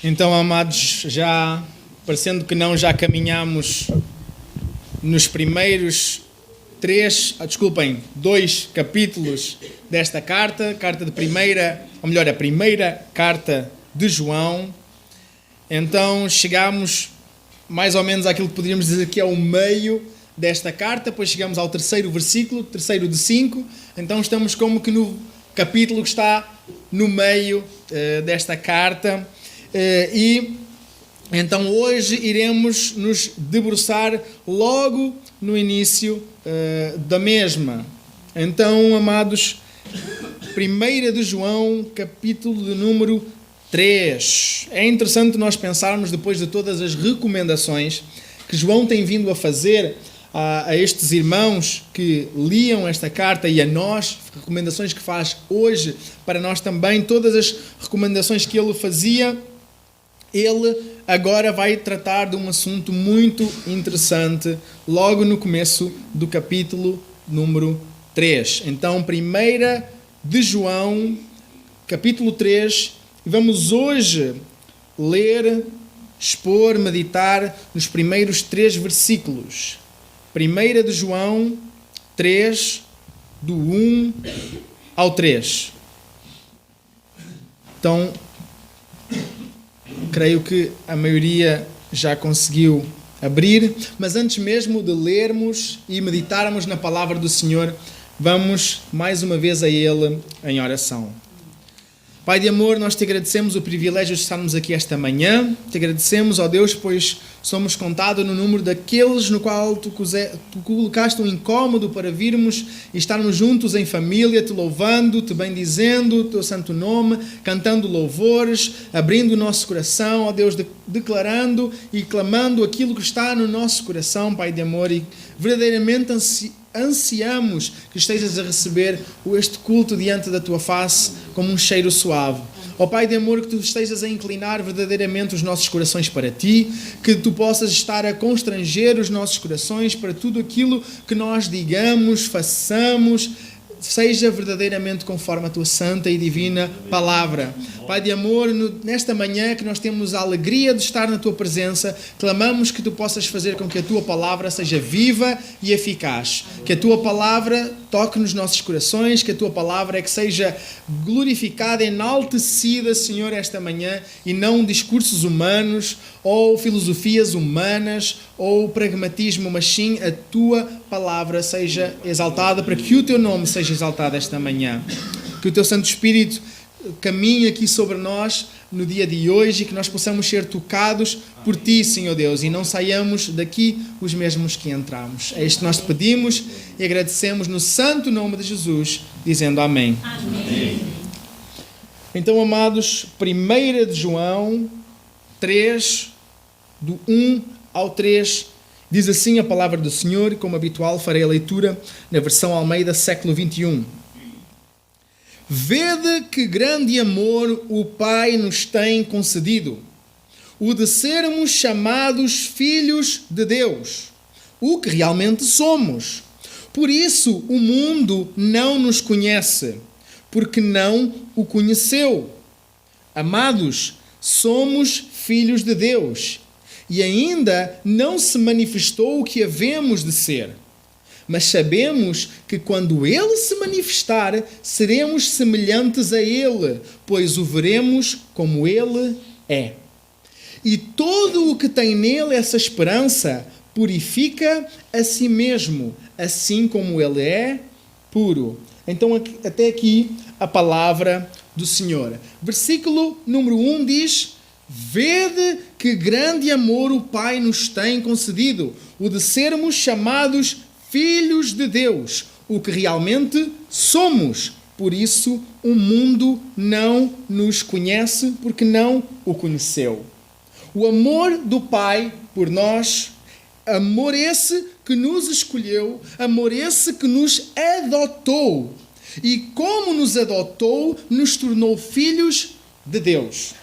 Então, amados, já parecendo que não, já caminhamos nos primeiros dois capítulos desta carta de a primeira carta de João. Então, chegamos mais ou menos àquilo que poderíamos dizer que é o meio desta carta, depois chegamos ao terceiro versículo, terceiro de 5, então estamos como que no capítulo que está no meio desta carta. E então hoje iremos nos debruçar logo no início da mesma. Então, amados, 1 de João, capítulo de número 3. É interessante nós pensarmos, depois de todas as recomendações que João tem vindo a fazer a estes irmãos que liam esta carta e a nós, recomendações que faz hoje para nós também, todas as recomendações que ele fazia, ele agora vai tratar de um assunto muito interessante logo no começo do capítulo número 3. Então, 1 de João, capítulo 3, e vamos hoje ler, expor, meditar nos primeiros 3 versículos. 1 de João 3, do 1 ao 3. Então, creio que a maioria já conseguiu abrir, mas antes mesmo de lermos e meditarmos na palavra do Senhor, vamos mais uma vez a Ele em oração. Pai de amor, nós te agradecemos o privilégio de estarmos aqui esta manhã. Te agradecemos, ó Deus, pois somos contados no número daqueles no qual tu colocaste um incómodo para virmos e estarmos juntos em família, te louvando, te bendizendo o teu santo nome, cantando louvores, abrindo o nosso coração, ó Deus, declarando e clamando aquilo que está no nosso coração, Pai de amor, e verdadeiramente ansiamos que estejas a receber este culto diante da tua face como um cheiro suave. Ó Pai de amor, que tu estejas a inclinar verdadeiramente os nossos corações para ti, que tu possas estar a constranger os nossos corações para tudo aquilo que nós digamos, façamos, seja verdadeiramente conforme a tua santa e divina palavra. Pai de amor, nesta manhã que nós temos a alegria de estar na tua presença, clamamos que tu possas fazer com que a tua palavra seja viva e eficaz. Que a tua palavra toque nos nossos corações, que a tua palavra é que seja glorificada, enaltecida, Senhor, esta manhã, e não discursos humanos ou filosofias humanas ou pragmatismo, mas sim a tua palavra seja exaltada, para que o teu nome seja exaltado esta manhã. Que o teu Santo Espírito caminhe aqui sobre nós no dia de hoje e que nós possamos ser tocados por ti, Senhor Deus, e não saiamos daqui os mesmos que entramos. É isto que nós te pedimos e agradecemos no santo nome de Jesus, dizendo amém. Amém. Então, amados, 1 de João 3, do 1 ao 3, diz assim a palavra do Senhor, e como habitual farei a leitura na versão Almeida, século 21. Vede que grande amor o Pai nos tem concedido, o de sermos chamados filhos de Deus, o que realmente somos. Por isso o mundo não nos conhece, porque não o conheceu. Amados, somos filhos de Deus, e ainda não se manifestou o que havemos de ser. Mas sabemos que quando Ele se manifestar, seremos semelhantes a Ele, pois o veremos como Ele é. E todo o que tem nele essa esperança purifica a si mesmo, assim como Ele é puro. Então, até aqui a palavra do Senhor. Versículo número 1 diz: Vede que grande amor o Pai nos tem concedido, o de sermos chamados filhos de Deus, o que realmente somos. Por isso o mundo não nos conhece, porque não o conheceu. O amor do Pai por nós, amor esse que nos escolheu, amor esse que nos adotou, e como nos adotou, nos tornou filhos de Deus.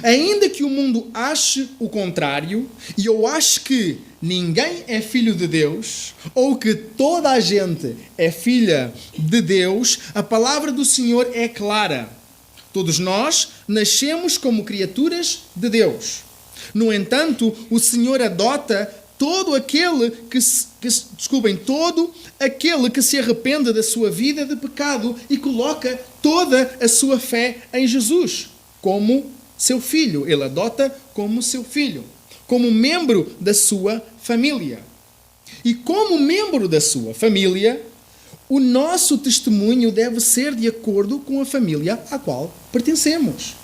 Ainda que o mundo ache o contrário, e eu acho que ninguém é filho de Deus, ou que toda a gente é filha de Deus, a palavra do Senhor é clara. Todos nós nascemos como criaturas de Deus. No entanto, o Senhor adota todo aquele que se arrepende da sua vida de pecado e coloca toda a sua fé em Jesus como seu filho. Ele adota como seu filho, como membro da sua família. E como membro da sua família, o nosso testemunho deve ser de acordo com a família à qual pertencemos.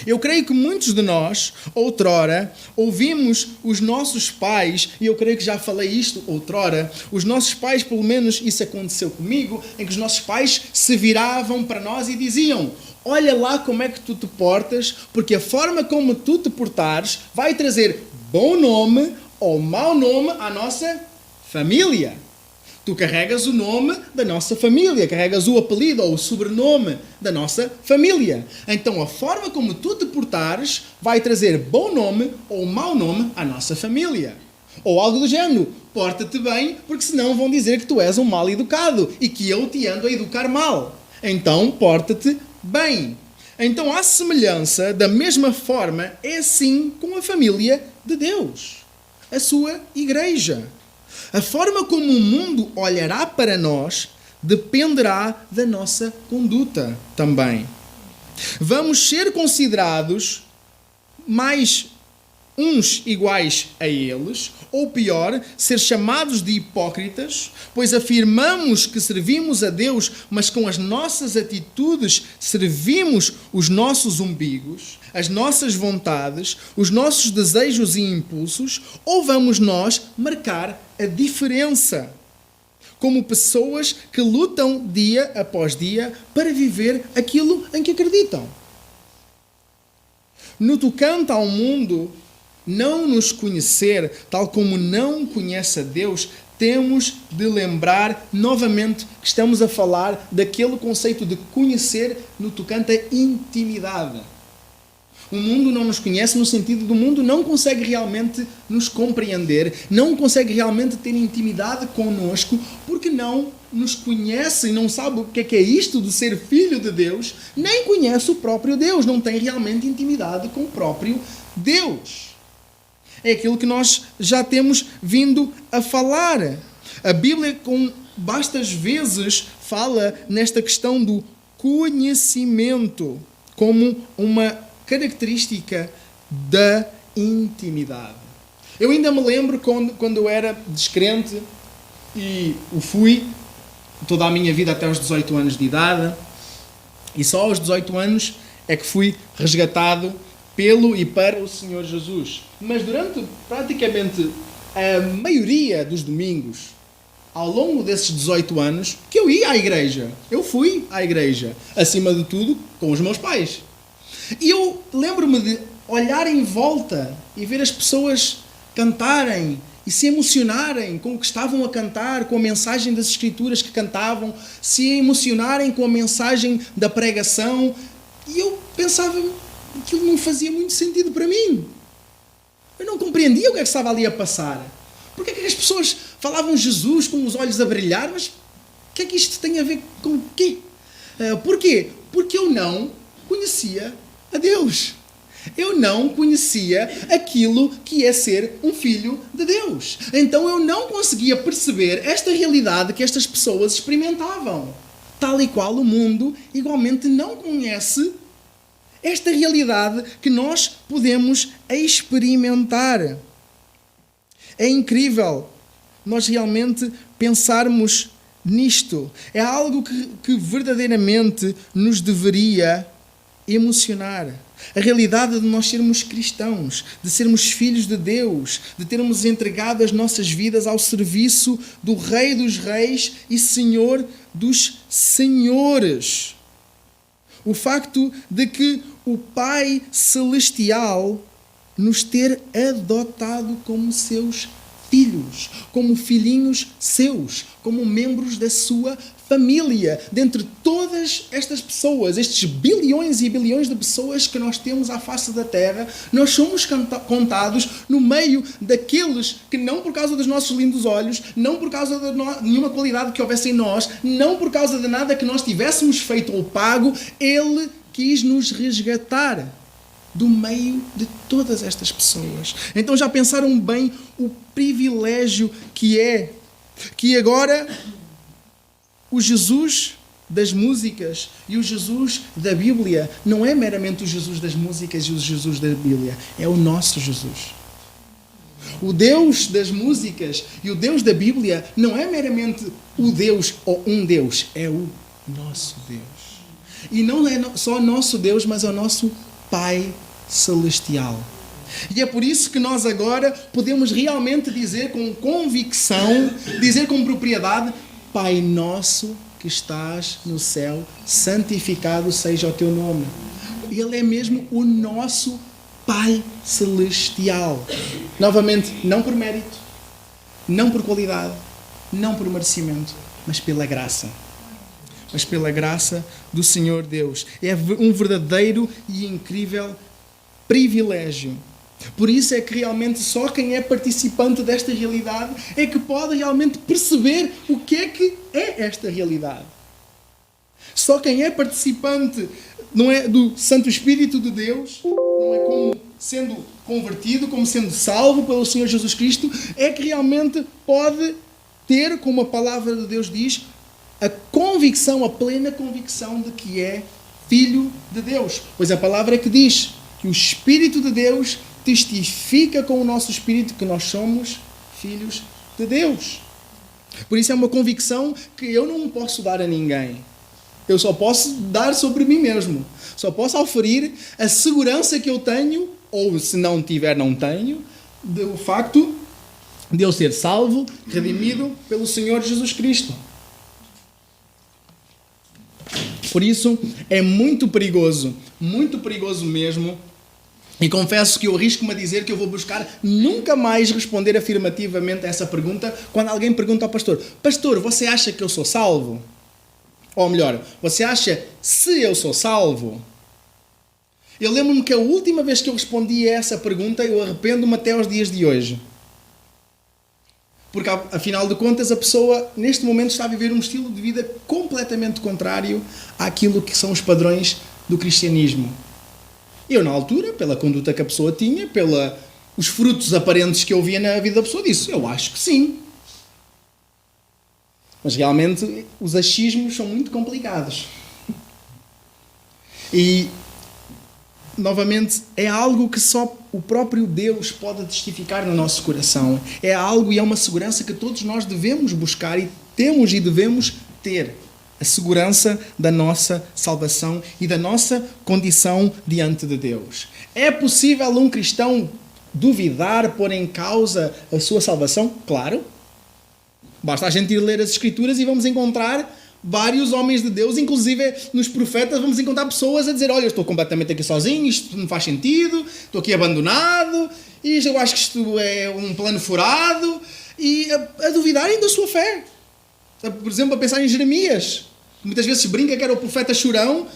Eu creio que muitos de nós, outrora, ouvimos os nossos pais, e eu creio que já falei isto outrora, os nossos pais, pelo menos isso aconteceu comigo, em que os nossos pais se viravam para nós e diziam: olha lá como é que tu te portas, porque a forma como tu te portares vai trazer bom nome ou mau nome à nossa família. Tu carregas o nome da nossa família, carregas o apelido ou o sobrenome da nossa família. Então a forma como tu te portares vai trazer bom nome ou mau nome à nossa família. Ou algo do género: porta-te bem, porque senão vão dizer que tu és um mal educado e que eu te ando a educar mal. Então porta-te bem. Então, à semelhança, da mesma forma, é assim com a família de Deus, a sua igreja. A forma como o mundo olhará para nós dependerá da nossa conduta também. Vamos ser considerados mais uns iguais a eles, ou pior, ser chamados de hipócritas, pois afirmamos que servimos a Deus, mas com as nossas atitudes servimos os nossos umbigos, as nossas vontades, os nossos desejos e impulsos, ou vamos nós marcar a diferença como pessoas que lutam dia após dia para viver aquilo em que acreditam? No tocante ao mundo não nos conhecer, tal como não conhece a Deus, temos de lembrar novamente que estamos a falar daquele conceito de conhecer no tocante à intimidade. O mundo não nos conhece no sentido do mundo não consegue realmente nos compreender, não consegue realmente ter intimidade connosco, porque não nos conhece e não sabe o que é isto de ser filho de Deus, nem conhece o próprio Deus, não tem realmente intimidade com o próprio Deus. É aquilo que nós já temos vindo a falar. A Bíblia, com bastas vezes, fala nesta questão do conhecimento como uma característica da intimidade. Eu ainda me lembro quando eu era descrente e o fui toda a minha vida até aos 18 anos de idade, e só aos 18 anos é que fui resgatado pelo e para o Senhor Jesus. Mas durante praticamente a maioria dos domingos, ao longo desses 18 anos, que eu ia à igreja, eu fui à igreja, acima de tudo, com os meus pais. E eu lembro-me de olhar em volta e ver as pessoas cantarem e se emocionarem com o que estavam a cantar, com a mensagem das Escrituras que cantavam, se emocionarem com a mensagem da pregação. E eu pensava, aquilo não fazia muito sentido para mim. Eu não compreendia o que é que estava ali a passar. Porque é que as pessoas falavam Jesus com os olhos a brilhar? Mas o que é que isto tem a ver com o quê? Porquê? Porque eu não conhecia a Deus. Eu não conhecia aquilo que é ser um filho de Deus. Então eu não conseguia perceber esta realidade que estas pessoas experimentavam. Tal e qual o mundo igualmente não conhece esta realidade que nós podemos experimentar. É incrível nós realmente pensarmos nisto. É algo que verdadeiramente nos deveria emocionar. A realidade de nós sermos cristãos, de sermos filhos de Deus, de termos entregado as nossas vidas ao serviço do Rei dos Reis e Senhor dos Senhores. O facto de que o Pai Celestial nos ter adotado como seus filhos, como filhinhos seus, como membros da sua família. Dentre todas estas pessoas, estes bilhões e bilhões de pessoas que nós temos à face da Terra, nós somos contados no meio daqueles que não por causa dos nossos lindos olhos, não por causa de nenhuma qualidade que houvesse em nós, não por causa de nada que nós tivéssemos feito ou pago, Ele quis nos resgatar do meio de todas estas pessoas. Então já pensaram bem o privilégio que é que agora o Jesus das músicas e o Jesus da Bíblia não é meramente o Jesus das músicas e o Jesus da Bíblia, é o nosso Jesus. O Deus das músicas e o Deus da Bíblia não é meramente o Deus ou um Deus, é o nosso Deus. E não é só nosso Deus, mas é o nosso Pai Celestial. E é por isso que nós agora podemos realmente dizer com convicção, dizer com propriedade: Pai nosso que estás no céu, santificado seja o teu nome. Ele é mesmo o nosso Pai Celestial. Novamente, não por mérito, não por qualidade, não por merecimento, mas pela graça. Mas pela graça do Senhor Deus. É um verdadeiro e incrível privilégio. Por isso é que realmente só quem é participante desta realidade é que pode realmente perceber o que é esta realidade. Só quem é participante, não é, do Santo Espírito de Deus, não é como sendo convertido, como sendo salvo pelo Senhor Jesus Cristo, é que realmente pode ter, como a palavra de Deus diz, a convicção, a plena convicção de que é filho de Deus. Pois a palavra é que diz que o Espírito de Deus testifica com o nosso espírito que nós somos filhos de Deus. Por isso é uma convicção que eu não posso dar a ninguém. Eu só posso dar sobre mim mesmo. Só posso oferir a segurança que eu tenho, ou se não tiver, não tenho, do facto de eu ser salvo, redimido pelo Senhor Jesus Cristo. Por isso é muito perigoso mesmo. E confesso que eu arrisco-me a dizer que eu vou buscar nunca mais responder afirmativamente a essa pergunta quando alguém pergunta ao pastor: Pastor, você acha que eu sou salvo? Ou melhor, você acha se eu sou salvo? Eu lembro-me que a última vez que eu respondi a essa pergunta, eu arrependo-me até aos dias de hoje. Porque, afinal de contas, a pessoa, neste momento, está a viver um estilo de vida completamente contrário àquilo que são os padrões do cristianismo. Eu, na altura, pela conduta que a pessoa tinha, pelos frutos aparentes que eu via na vida da pessoa, disse: eu acho que sim. Mas, realmente, os achismos são muito complicados. E, novamente, é algo que só o próprio Deus pode testificar no nosso coração. É algo e é uma segurança que todos nós devemos buscar e temos e devemos ter. A segurança da nossa salvação e da nossa condição diante de Deus. É possível um cristão duvidar, pôr em causa a sua salvação? Claro. Basta a gente ir ler as Escrituras e vamos encontrar vários homens de Deus, inclusive nos profetas, vamos encontrar pessoas a dizer: olha, eu estou completamente aqui sozinho, isto não faz sentido, estou aqui abandonado, e eu acho que isto é um plano furado, e a duvidarem da sua fé. Por exemplo, a pensar em Jeremias. Muitas vezes se brinca que era o profeta chorão,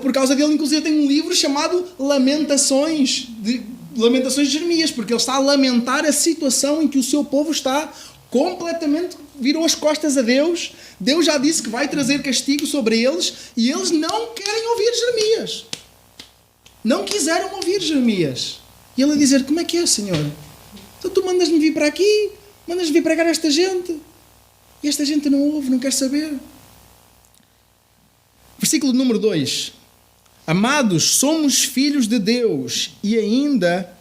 por causa dele, inclusive, tem um livro chamado Lamentações de Jeremias, porque ele está a lamentar a situação em que o seu povo está completamente, virou as costas a Deus. Deus já disse que vai trazer castigo sobre eles e eles não querem ouvir Jeremias. Não quiseram ouvir Jeremias. E ele a dizer: como é que é, Senhor? Então tu mandas-me vir para aqui, mandas-me vir pregar a esta gente, e esta gente não ouve, não quer saber. Versículo número 2. Amados, somos filhos de Deus e ainda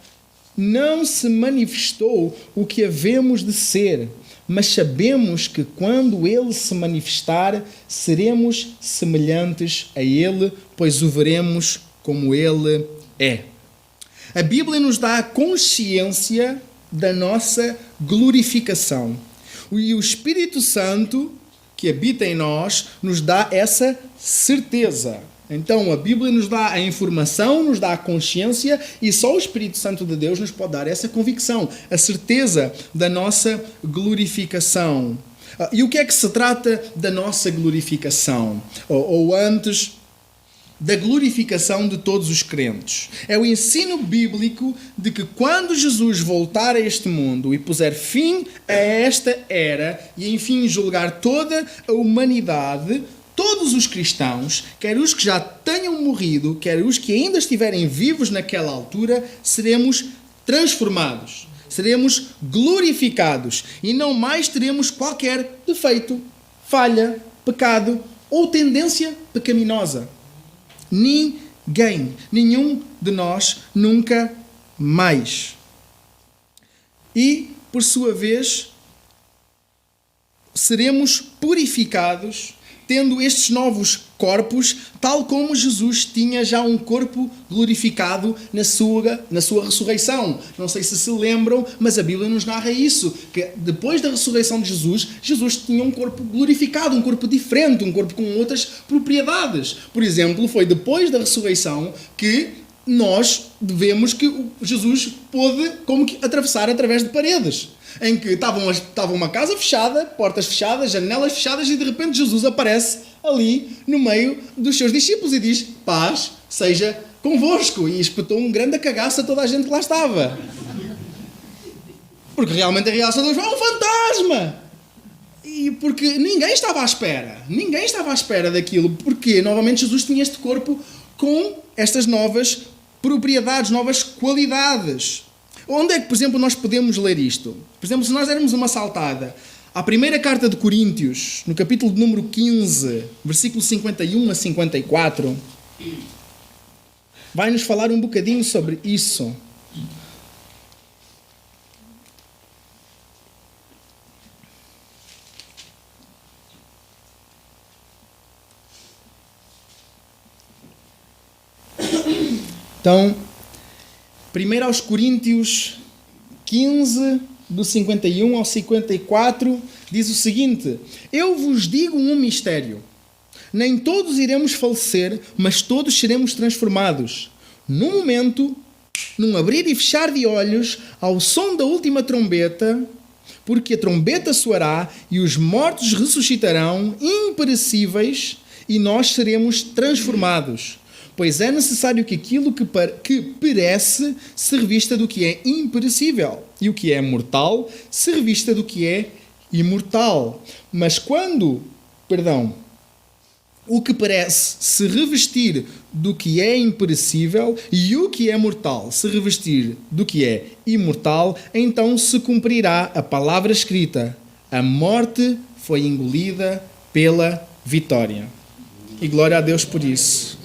não se manifestou o que havemos de ser, mas sabemos que quando Ele se manifestar, seremos semelhantes a Ele, pois o veremos como Ele é. A Bíblia nos dá a consciência da nossa glorificação. E o Espírito Santo, que habita em nós, nos dá essa certeza. Então, a Bíblia nos dá a informação, nos dá a consciência, e só o Espírito Santo de Deus nos pode dar essa convicção, a certeza da nossa glorificação. E o que é que se trata da nossa glorificação? Ou antes, da glorificação de todos os crentes. É o ensino bíblico de que quando Jesus voltar a este mundo e puser fim a esta era e enfim julgar toda a humanidade, todos os cristãos, quer os que já tenham morrido, quer os que ainda estiverem vivos naquela altura, seremos transformados, seremos glorificados e não mais teremos qualquer defeito, falha, pecado ou tendência pecaminosa. Ninguém, nenhum de nós, nunca mais. E, por sua vez, seremos purificados, tendo estes novos corpos, tal como Jesus tinha já um corpo glorificado na sua ressurreição. Não sei se lembram, mas a Bíblia nos narra isso, que depois da ressurreição de Jesus, Jesus tinha um corpo glorificado, um corpo diferente, um corpo com outras propriedades. Por exemplo, foi depois da ressurreição que nós vemos que Jesus pôde como que atravessar através de paredes, em que estava uma casa fechada, portas fechadas, janelas fechadas, e de repente Jesus aparece ali no meio dos seus discípulos e diz: paz seja convosco, e espetou um grande cagaço a toda a gente que lá estava. Porque realmente a reação deles foi um fantasma! E porque ninguém estava à espera daquilo, porque novamente Jesus tinha este corpo com estas novas propriedades, novas qualidades. Onde é que, por exemplo, nós podemos ler isto? Por exemplo, se nós dermos uma saltada à primeira carta de Coríntios, no capítulo de número 15, versículo 51 a 54, vai-nos falar um bocadinho sobre isso. Então, 1 aos Coríntios 15, do 51 ao 54, diz o seguinte: eu vos digo um mistério. Nem todos iremos falecer, mas todos seremos transformados. Num momento, num abrir e fechar de olhos, ao som da última trombeta, porque a trombeta soará e os mortos ressuscitarão imperecíveis e nós seremos transformados. Pois é necessário que aquilo que perece se revista do que é imperecível, e o que é mortal se revista do que é imortal. Mas o que parece se revestir do que é imperecível e o que é mortal se revestir do que é imortal, então se cumprirá a palavra escrita: a morte foi engolida pela vitória. E glória a Deus por isso.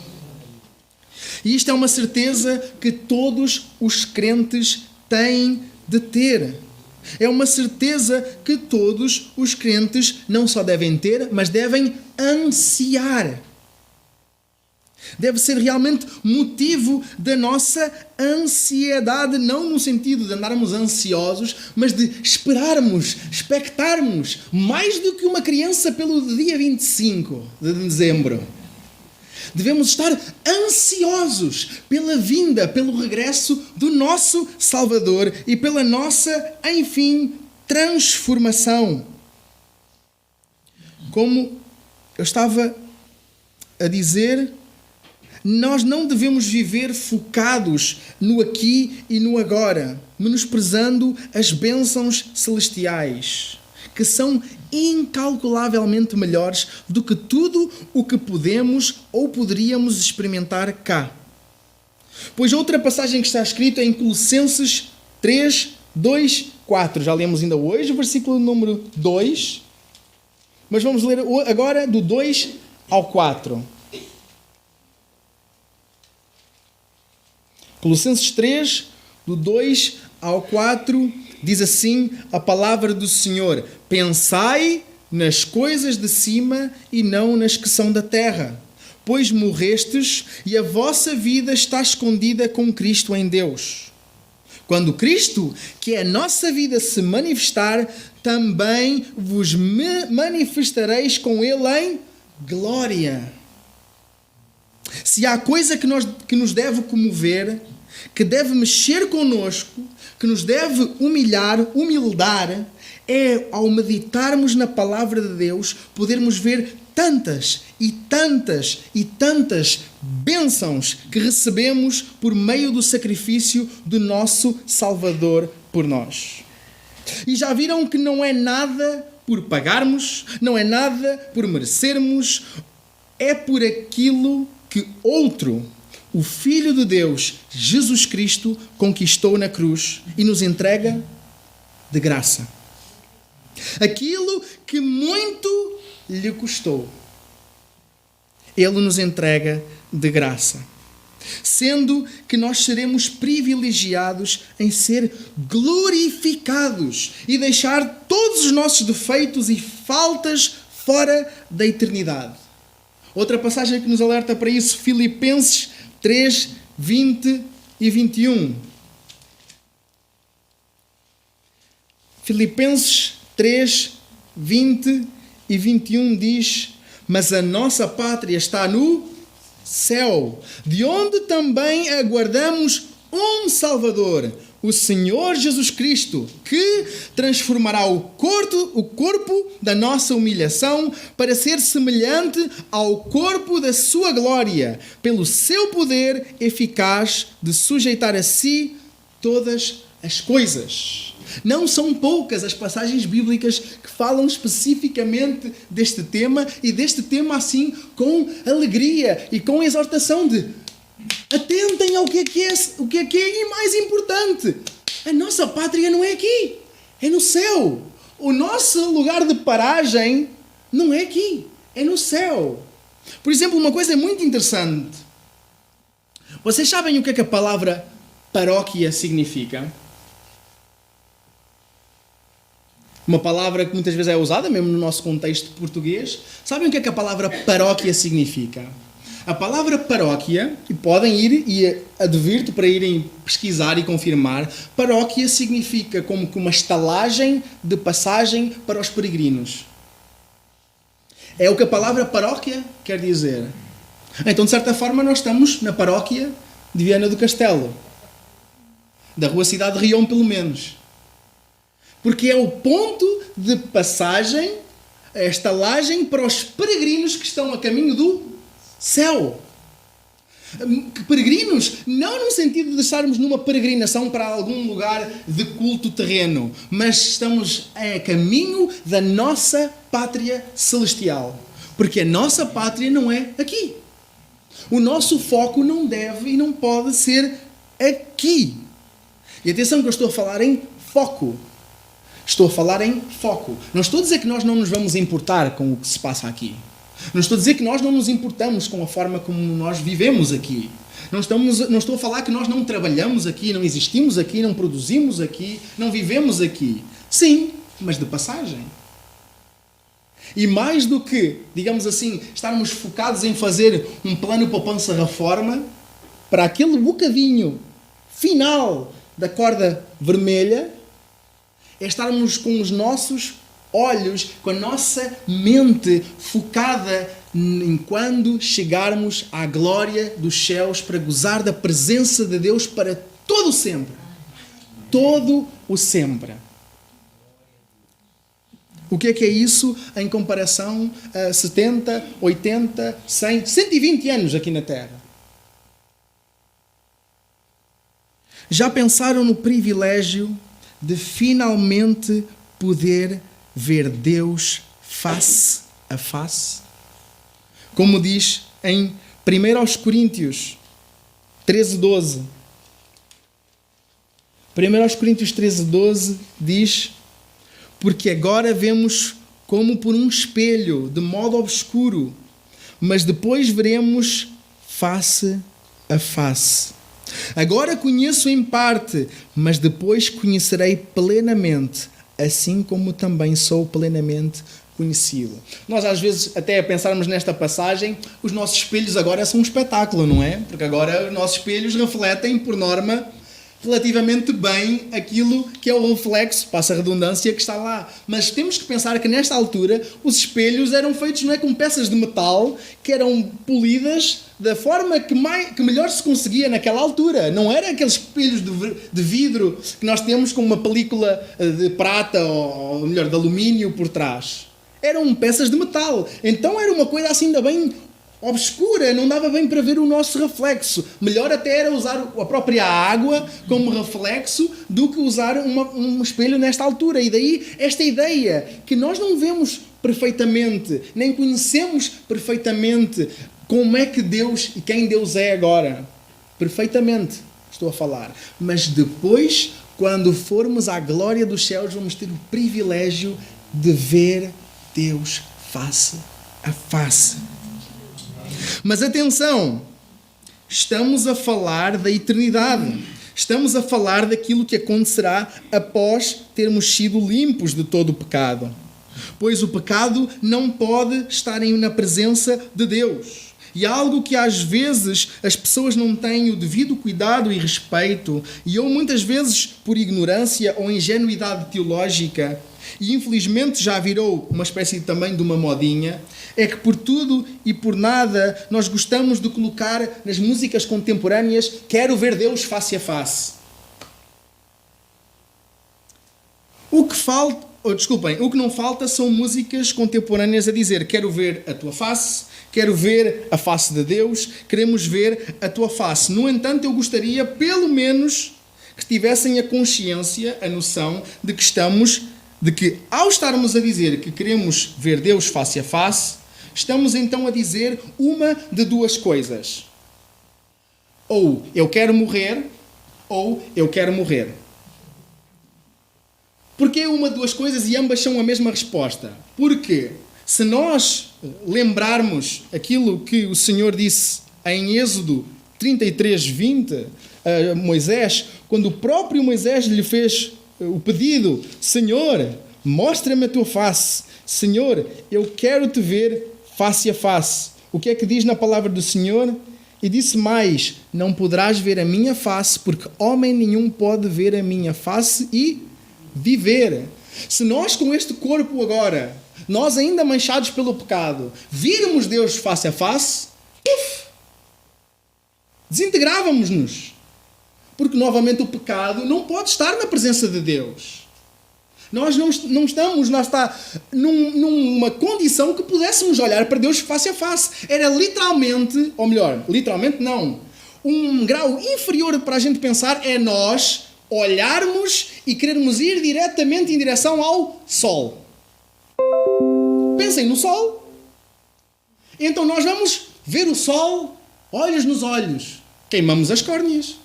E isto é uma certeza que todos os crentes têm de ter. É uma certeza que todos os crentes não só devem ter, mas devem ansiar. Deve ser realmente motivo da nossa ansiedade, não no sentido de andarmos ansiosos, mas de esperarmos, expectarmos, mais do que uma criança pelo dia 25 de dezembro. Devemos estar ansiosos pela vinda, pelo regresso do nosso Salvador e pela nossa, enfim, transformação. Como eu estava a dizer, nós não devemos viver focados no aqui e no agora, menosprezando as bênçãos celestiais, que são incalculavelmente melhores do que tudo o que podemos ou poderíamos experimentar cá. Pois outra passagem que está escrita é em Colossenses 3, 2, 4. Já lemos ainda hoje o versículo número 2, mas vamos ler agora do 2 ao 4. Colossenses 3, do 2 ao 4, diz assim a palavra do Senhor: pensai nas coisas de cima e não nas que são da terra, pois morrestes e a vossa vida está escondida com Cristo em Deus. Quando Cristo, que é a nossa vida, se manifestar, também vos manifestareis com Ele em glória. Se há coisa que nos deve comover, que deve mexer connosco, que nos deve humilhar, é ao meditarmos na palavra de Deus, podermos ver tantas e tantas e tantas bênçãos que recebemos por meio do sacrifício do nosso Salvador por nós. E já viram que não é nada por pagarmos, não é nada por merecermos, é por aquilo que outro, o Filho de Deus, Jesus Cristo, conquistou na cruz e nos entrega de graça. Aquilo que muito lhe custou, Ele nos entrega de graça. Sendo que nós seremos privilegiados em ser glorificados e deixar todos os nossos defeitos e faltas fora da eternidade. Outra passagem que nos alerta para isso, Filipenses 3, 20 e 21. Filipenses 3, 20 e 21 diz: mas a nossa pátria está no céu, de onde também aguardamos um Salvador, o Senhor Jesus Cristo, que transformará o corpo da nossa humilhação para ser semelhante ao corpo da sua glória, pelo seu poder eficaz de sujeitar a si todas as coisas. Não são poucas as passagens bíblicas que falam especificamente deste tema e deste tema assim com alegria e com exortação de atentem ao que é e mais importante. A nossa pátria não é aqui, é no céu. O nosso lugar de paragem não é aqui, é no céu. Por exemplo, uma coisa muito interessante. Vocês sabem o que é que a palavra paróquia significa? Uma palavra que muitas vezes é usada, mesmo no nosso contexto português. Sabem o que é que a palavra paróquia significa? A palavra paróquia, e podem ir, e advirto para irem pesquisar e confirmar, paróquia significa como que uma estalagem de passagem para os peregrinos. É o que a palavra paróquia quer dizer. Então, de certa forma, nós estamos na paróquia de Viana do Castelo. Da rua Cidade de Riom, pelo menos. Porque é o ponto de passagem, a estalagem para os peregrinos que estão a caminho do céu. Peregrinos, não no sentido de estarmos numa peregrinação para algum lugar de culto terreno, mas estamos a caminho da nossa pátria celestial. Porque a nossa pátria não é aqui. O nosso foco não deve e não pode ser aqui. E atenção que eu estou a falar em foco. Estou a falar em foco. Não estou a dizer que nós não nos vamos importar com o que se passa aqui. Não estou a dizer que nós não nos importamos com a forma como nós vivemos aqui. Não estou a falar que nós não trabalhamos aqui, não existimos aqui, não produzimos aqui, não vivemos aqui. Sim, mas de passagem. E mais do que, digamos assim, estarmos focados em fazer um plano poupança-reforma para aquele bocadinho final da corda vermelha, é estarmos com os nossos olhos, com a nossa mente focada em quando chegarmos à glória dos céus para gozar da presença de Deus para todo o sempre. Todo o sempre. O que é isso em comparação a 70, 80, 100, 120 anos aqui na Terra? Já pensaram no privilégio de finalmente poder ver Deus face a face? Como diz em 1 Coríntios 13:12. 1 Coríntios 13:12 diz: porque agora vemos como por um espelho, de modo obscuro, mas depois veremos face a face. Agora conheço em parte, mas depois conhecerei plenamente, assim como também sou plenamente conhecido. Nós às vezes, até a pensarmos nesta passagem, os nossos espelhos agora são um espetáculo, não é? Porque agora os nossos espelhos refletem, por norma, relativamente bem aquilo que é o reflexo, passa a redundância, que está lá. Mas temos que pensar que nesta altura os espelhos eram feitos, não é, com peças de metal que eram polidas da forma que melhor se conseguia naquela altura. Não era aqueles espelhos de vidro que nós temos com uma película de prata ou melhor, de alumínio por trás. Eram peças de metal. Então era uma coisa assim ainda bem obscura, não dava bem para ver o nosso reflexo. Melhor até era usar a própria água como reflexo do que usar um espelho nesta altura. E daí esta ideia que nós não vemos perfeitamente, nem conhecemos perfeitamente como é que Deus e quem Deus é agora. Perfeitamente, estou a falar. Mas depois, quando formos à glória dos céus, vamos ter o privilégio de ver Deus face a face. Mas atenção, estamos a falar da eternidade. Estamos a falar daquilo que acontecerá após termos sido limpos de todo o pecado. Pois o pecado não pode estar na presença de Deus. E algo que às vezes as pessoas não têm o devido cuidado e respeito, e ou muitas vezes por ignorância ou ingenuidade teológica, e infelizmente já virou uma espécie também de uma modinha, é que por tudo e por nada nós gostamos de colocar nas músicas contemporâneas "Quero ver Deus face a face". O que não falta são músicas contemporâneas a dizer "Quero ver a tua face", "Quero ver a face de Deus", "Queremos ver a tua face". No entanto, eu gostaria pelo menos que tivessem a consciência, a noção de que ao estarmos a dizer que queremos ver Deus face a face, estamos então a dizer uma de duas coisas. Ou eu quero morrer, ou eu quero morrer. Porquê uma de duas coisas e ambas são a mesma resposta? Porque se nós lembrarmos aquilo que o Senhor disse em Êxodo 33:20 a Moisés, quando o próprio Moisés lhe fez o pedido: Senhor, mostra-me a tua face. Senhor, eu quero te ver face a face. O que é que diz na palavra do Senhor? E disse mais: não poderás ver a minha face, porque homem nenhum pode ver a minha face e viver. Se nós com este corpo agora, nós ainda manchados pelo pecado, virmos Deus face a face, desintegrávamos-nos. Porque novamente o pecado não pode estar na presença de Deus. Nós não estamos numa condição que pudéssemos olhar para Deus face a face. Era literalmente, ou melhor, literalmente não, um grau inferior para a gente pensar é nós olharmos e querermos ir diretamente em direção ao sol. Pensem no sol. Então nós vamos ver o sol, olhos nos olhos. Queimamos as córneas.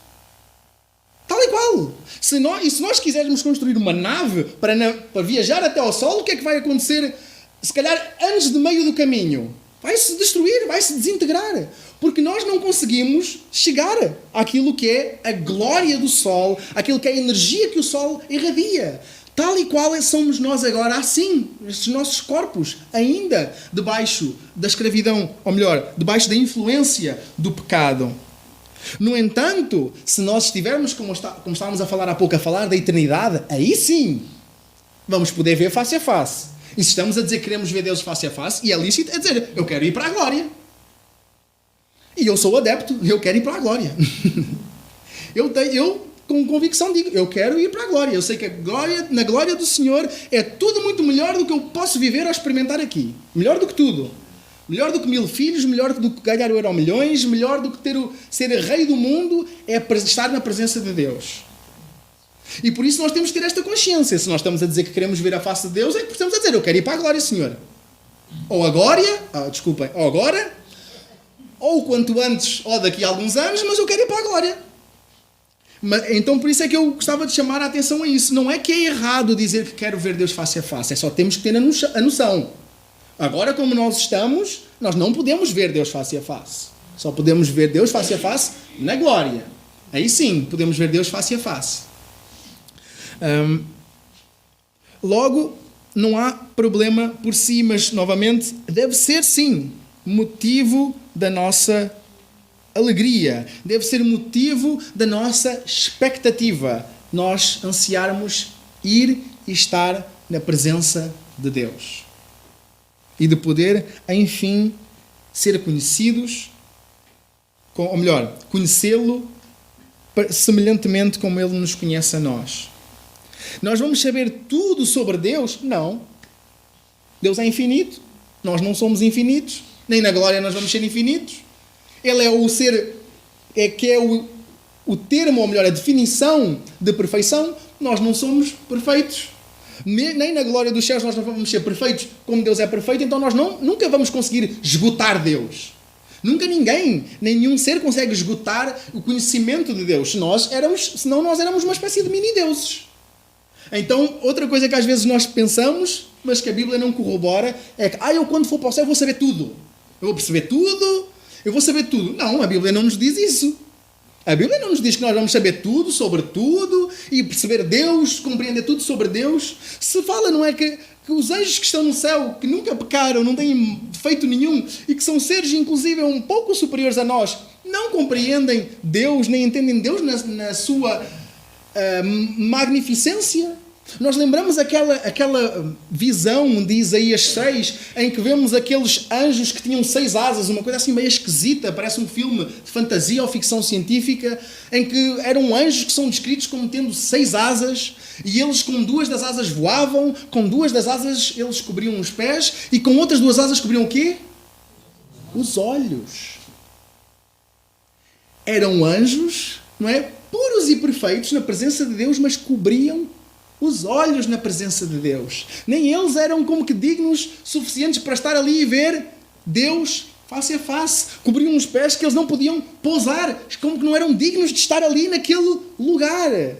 Tal e qual. Se nós quisermos construir uma nave para viajar até ao sol, o que é que vai acontecer? Se calhar anos de meio do caminho. Vai-se destruir, vai-se desintegrar. Porque nós não conseguimos chegar àquilo que é a glória do sol, àquilo que é a energia que o sol irradia. Tal e qual somos nós agora, assim, estes nossos corpos, ainda debaixo da escravidão, ou melhor, debaixo da influência do pecado. No entanto, se nós estivermos, como estávamos a falar há pouco, a falar da eternidade, aí sim vamos poder ver face a face. E se estamos a dizer que queremos ver Deus face a face, e é lícito dizer, eu quero ir para a glória. E eu sou adepto, eu quero ir para a glória. eu com convicção digo, eu quero ir para a glória. Eu sei que na glória do Senhor é tudo muito melhor do que eu posso viver ou experimentar aqui. Melhor do que tudo. Melhor do que 1000 filhos, melhor do que ganhar o Euromilhões, melhor do que ser rei do mundo, é estar na presença de Deus. E por isso nós temos que ter esta consciência. Se nós estamos a dizer que queremos ver a face de Deus, é que estamos a dizer, eu quero ir para a glória, Senhor. Ou agora, ou o quanto antes, ou daqui a alguns anos, mas eu quero ir para a glória. Então por isso é que eu gostava de chamar a atenção a isso. Não é que é errado dizer que quero ver Deus face a face, é só temos que ter a noção. Agora, como nós estamos, nós não podemos ver Deus face a face. Só podemos ver Deus face a face na glória. Aí sim, podemos ver Deus face a face. Logo, não há problema por si, mas, novamente, deve ser, sim, motivo da nossa alegria. Deve ser motivo da nossa expectativa. Nós ansiarmos ir e estar na presença de Deus. E de poder, enfim, ser conhecidos, ou melhor, conhecê-lo semelhantemente como Ele nos conhece a nós. Nós vamos saber tudo sobre Deus? Não. Deus é infinito. Nós não somos infinitos. Nem na glória nós vamos ser infinitos. Ele é o ser, o termo, ou melhor, a definição de perfeição. Nós não somos perfeitos. Nem na glória dos céus nós não vamos ser perfeitos como Deus é perfeito, então nós nunca vamos conseguir esgotar Deus. Nunca ninguém, nenhum ser consegue esgotar o conhecimento de Deus. Senão nós éramos uma espécie de mini-deuses. Então, outra coisa que às vezes nós pensamos, mas que a Bíblia não corrobora, é que eu quando for para o céu vou saber tudo. Eu vou perceber tudo, eu vou saber tudo. Não, a Bíblia não nos diz isso. A Bíblia não nos diz que nós vamos saber tudo sobre tudo e perceber Deus, compreender tudo sobre Deus. Se fala, não é que os anjos que estão no céu, que nunca pecaram, não têm defeito nenhum e que são seres, inclusive, um pouco superiores a nós, não compreendem Deus, nem entendem Deus na sua magnificência. Nós lembramos aquela visão de Isaías 6, em que vemos aqueles anjos que tinham 6 asas, uma coisa assim meio esquisita, parece um filme de fantasia ou ficção científica, em que eram anjos que são descritos como tendo 6 asas, e eles com 2 das asas voavam, com 2 das asas eles cobriam os pés, e com outras 2 asas cobriam o quê? Os olhos. Eram anjos, não é? Puros e perfeitos na presença de Deus, mas cobriam os olhos na presença de Deus. Nem eles eram como que dignos suficientes para estar ali e ver Deus face a face. Cobriam os pés que eles não podiam pousar, como que não eram dignos de estar ali naquele lugar.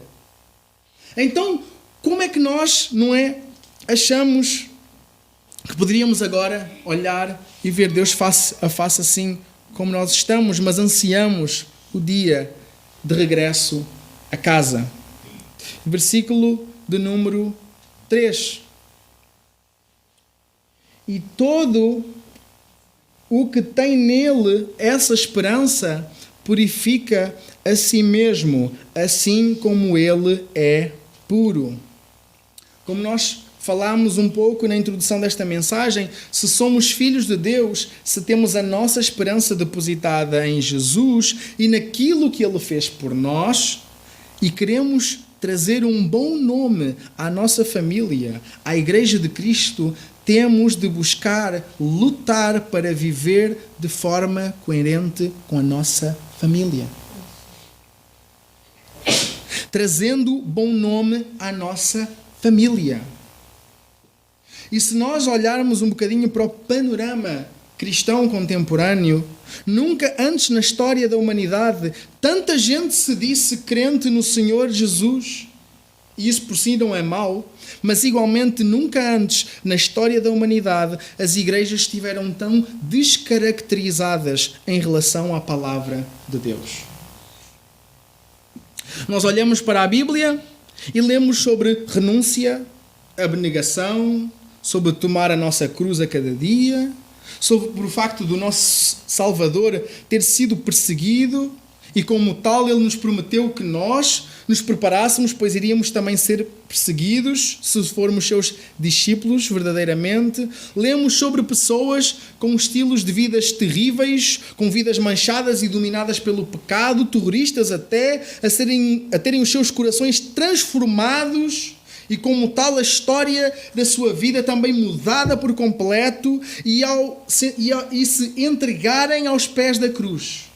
Então, como é que nós, não é, achamos que poderíamos agora olhar e ver Deus face a face assim como nós estamos, mas ansiamos o dia de regresso a casa? Versículo de número 3. E todo o que tem nele essa esperança purifica a si mesmo, assim como ele é puro. Como nós falámos um pouco na introdução desta mensagem, se somos filhos de Deus, se temos a nossa esperança depositada em Jesus e naquilo que Ele fez por nós, e queremos trazer um bom nome à nossa família, à Igreja de Cristo, temos de buscar, lutar para viver de forma coerente com a nossa família. Trazendo bom nome à nossa família. E se nós olharmos um bocadinho para o panorama cristão contemporâneo, nunca antes na história da humanidade tanta gente se disse crente no Senhor Jesus, e isso por si não é mau, mas igualmente nunca antes na história da humanidade as igrejas estiveram tão descaracterizadas em relação à palavra de Deus. Nós olhamos para a Bíblia e lemos sobre renúncia, abnegação, sobre tomar a nossa cruz a cada dia, sobre o facto do nosso Salvador ter sido perseguido e como tal Ele nos prometeu que nós nos preparássemos, pois iríamos também ser perseguidos se formos seus discípulos verdadeiramente. Lemos sobre pessoas com estilos de vidas terríveis, com vidas manchadas e dominadas pelo pecado, terroristas até, a terem os seus corações transformados e como tal a história da sua vida também mudada por completo e se entregarem aos pés da cruz.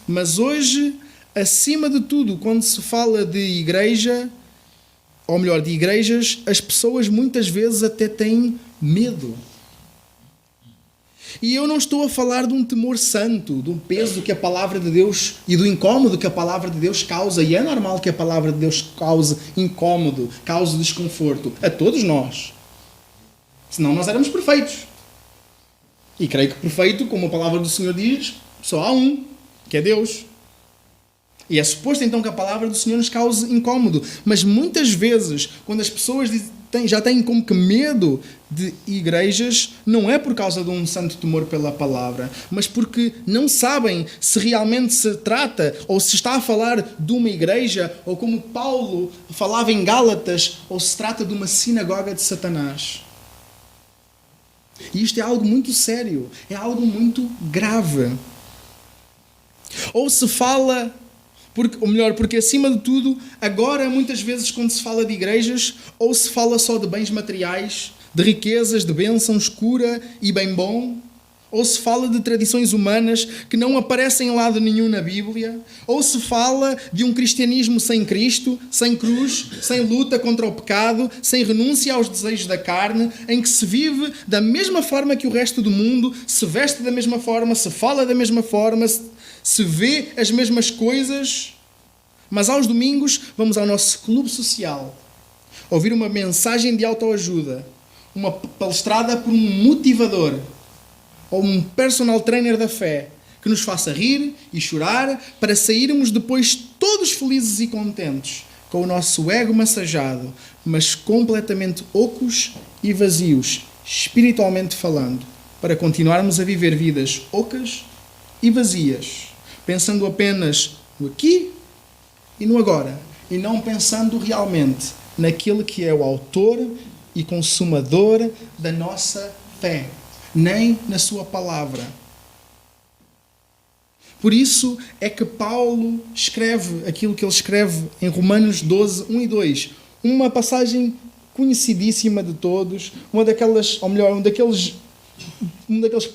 Mas hoje, acima de tudo, quando se fala de igreja, ou melhor, de igrejas, as pessoas muitas vezes até têm medo. E eu não estou a falar de um temor santo, de um peso que a palavra de Deus e do incómodo que a palavra de Deus causa. E é normal que a palavra de Deus cause incómodo, cause desconforto a todos nós. Senão nós éramos perfeitos. E creio que perfeito, como a palavra do Senhor diz, só há um, que é Deus. E é suposto então que a palavra do Senhor nos cause incómodo. Mas muitas vezes, quando as pessoas já têm como que medo de igrejas, não é por causa de um santo temor pela palavra, mas porque não sabem se realmente se trata, ou se está a falar de uma igreja, ou como Paulo falava em Gálatas, ou se trata de uma sinagoga de Satanás. E isto é algo muito sério, é algo muito grave. Ou se fala... Porque acima de tudo, agora muitas vezes quando se fala de igrejas, ou se fala só de bens materiais, de riquezas, de bênçãos, cura e bem bom, ou se fala de tradições humanas que não aparecem em lado nenhum na Bíblia, ou se fala de um cristianismo sem Cristo, sem cruz, sem luta contra o pecado, sem renúncia aos desejos da carne, em que se vive da mesma forma que o resto do mundo, se veste da mesma forma, se fala da mesma forma, se vê as mesmas coisas, mas aos domingos vamos ao nosso clube social, ouvir uma mensagem de autoajuda, uma palestrada por um motivador, ou um personal trainer da fé, que nos faça rir e chorar para sairmos depois todos felizes e contentes, com o nosso ego massajado, mas completamente ocos e vazios, espiritualmente falando, para continuarmos a viver vidas ocas e vazias, pensando apenas no aqui e no agora, e não pensando realmente naquele que é o autor e consumador da nossa fé, nem na sua palavra. Por isso é que Paulo escreve aquilo que ele escreve em Romanos 12, 1 e 2. Uma passagem conhecidíssima de todos, um daqueles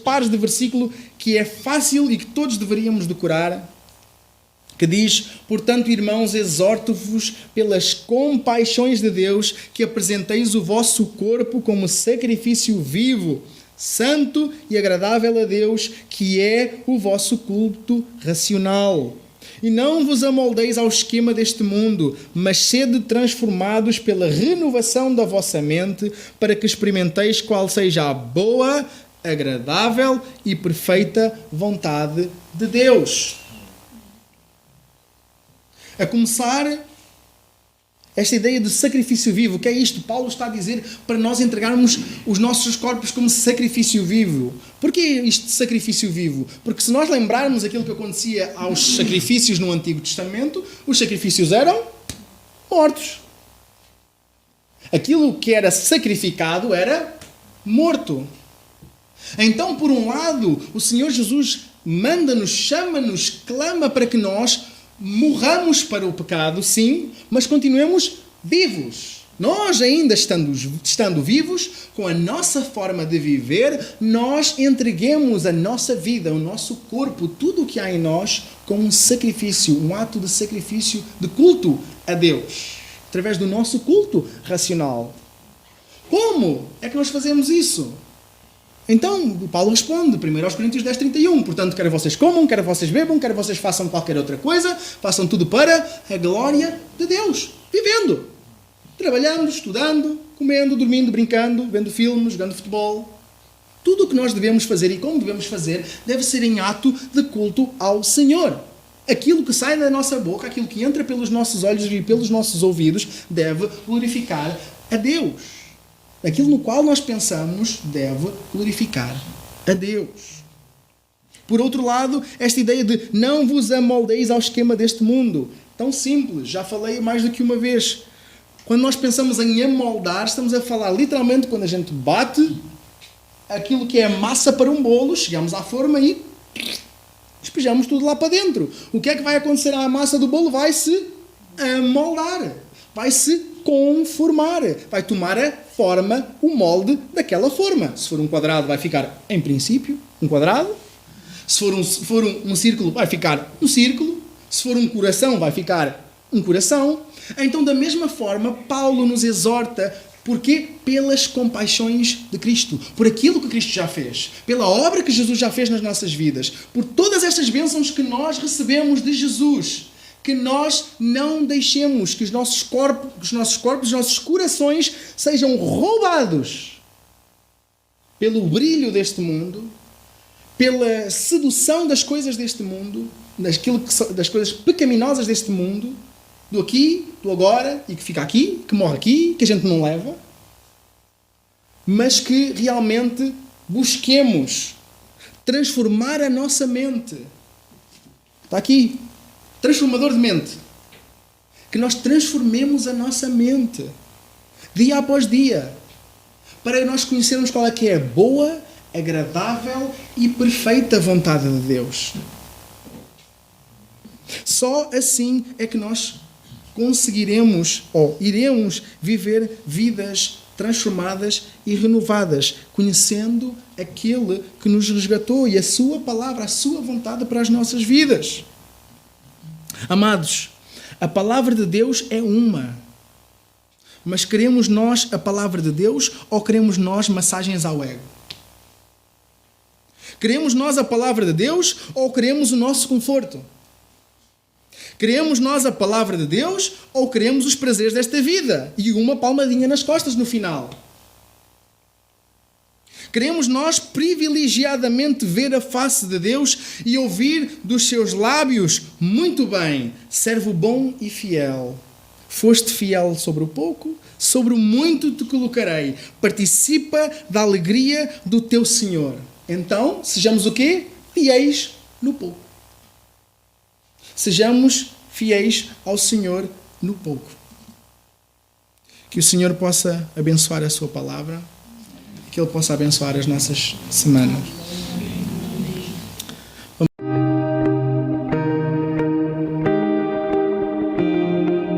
pares de versículo que é fácil e que todos deveríamos decorar, que diz: portanto, irmãos, exorto-vos pelas compaixões de Deus que apresenteis o vosso corpo como sacrifício vivo, santo e agradável a Deus, que é o vosso culto racional. E não vos amoldeis ao esquema deste mundo, mas sede transformados pela renovação da vossa mente, para que experimenteis qual seja a boa, agradável e perfeita vontade de Deus. A começar, esta ideia de sacrifício vivo, o que é isto? Paulo está a dizer para nós entregarmos os nossos corpos como sacrifício vivo. Porquê isto de sacrifício vivo? Porque se nós lembrarmos aquilo que acontecia aos sacrifícios no Antigo Testamento, os sacrifícios eram mortos. Aquilo que era sacrificado era morto. Então, por um lado, o Senhor Jesus manda-nos, chama-nos, clama para que nós morramos para o pecado, sim, mas continuemos vivos. Nós, ainda estando vivos, com a nossa forma de viver, nós entreguemos a nossa vida, o nosso corpo, tudo o que há em nós, como um sacrifício, um ato de sacrifício, de culto a Deus, através do nosso culto racional. Como é que nós fazemos isso? Então, Paulo responde, 1 Coríntios 10, 31, portanto, quer vocês comam, quer vocês bebam, quer vocês façam qualquer outra coisa, façam tudo para a glória de Deus, vivendo, trabalhando, estudando, comendo, dormindo, brincando, vendo filmes, jogando futebol. Tudo o que nós devemos fazer e como devemos fazer deve ser em ato de culto ao Senhor. Aquilo que sai da nossa boca, aquilo que entra pelos nossos olhos e pelos nossos ouvidos, deve glorificar a Deus. Aquilo no qual nós pensamos deve glorificar a Deus. Por outro lado, esta ideia de não vos amoldeis ao esquema deste mundo. Tão simples, já falei mais do que uma vez. Quando nós pensamos em amoldar, estamos a falar literalmente quando a gente bate aquilo que é massa para um bolo, chegamos à forma e despejamos tudo lá para dentro. O que é que vai acontecer à massa do bolo? Vai-se amoldar, vai-se conformar, vai tomar a forma, o molde daquela forma. Se for um quadrado, vai ficar, em princípio, um quadrado. Se for um círculo, vai ficar um círculo. Se for um coração, vai ficar um coração. Então, da mesma forma, Paulo nos exorta. Porquê? Pelas compaixões de Cristo. Por aquilo que Cristo já fez. Pela obra que Jesus já fez nas nossas vidas. Por todas estas bênçãos que nós recebemos de Jesus. Que nós não deixemos que os nossos corpos, os nossos corações sejam roubados pelo brilho deste mundo, pela sedução das coisas deste mundo, das coisas pecaminosas deste mundo, do aqui, do agora, e que fica aqui, que morre aqui, que a gente não leva, mas que realmente busquemos transformar a nossa mente. Está aqui. Transformador de mente. Que nós transformemos a nossa mente. Dia após dia. Para nós conhecermos qual é que é a boa, agradável e perfeita vontade de Deus. Só assim é que nós conseguiremos ou iremos viver vidas transformadas e renovadas, conhecendo aquele que nos resgatou e a sua palavra, a sua vontade para as nossas vidas. Amados, a palavra de Deus é uma. Mas queremos nós a palavra de Deus ou queremos nós massagens ao ego? Queremos nós a palavra de Deus ou queremos o nosso conforto? Queremos nós a palavra de Deus ou queremos os prazeres desta vida e uma palmadinha nas costas no final? Queremos nós privilegiadamente ver a face de Deus e ouvir dos seus lábios: muito bem, servo bom e fiel. Foste fiel sobre o pouco, sobre o muito te colocarei. Participa da alegria do teu Senhor. Então, sejamos o quê? Fiéis no pouco. Sejamos fiéis ao Senhor no pouco. Que o Senhor possa abençoar a sua palavra, que Ele possa abençoar as nossas semanas.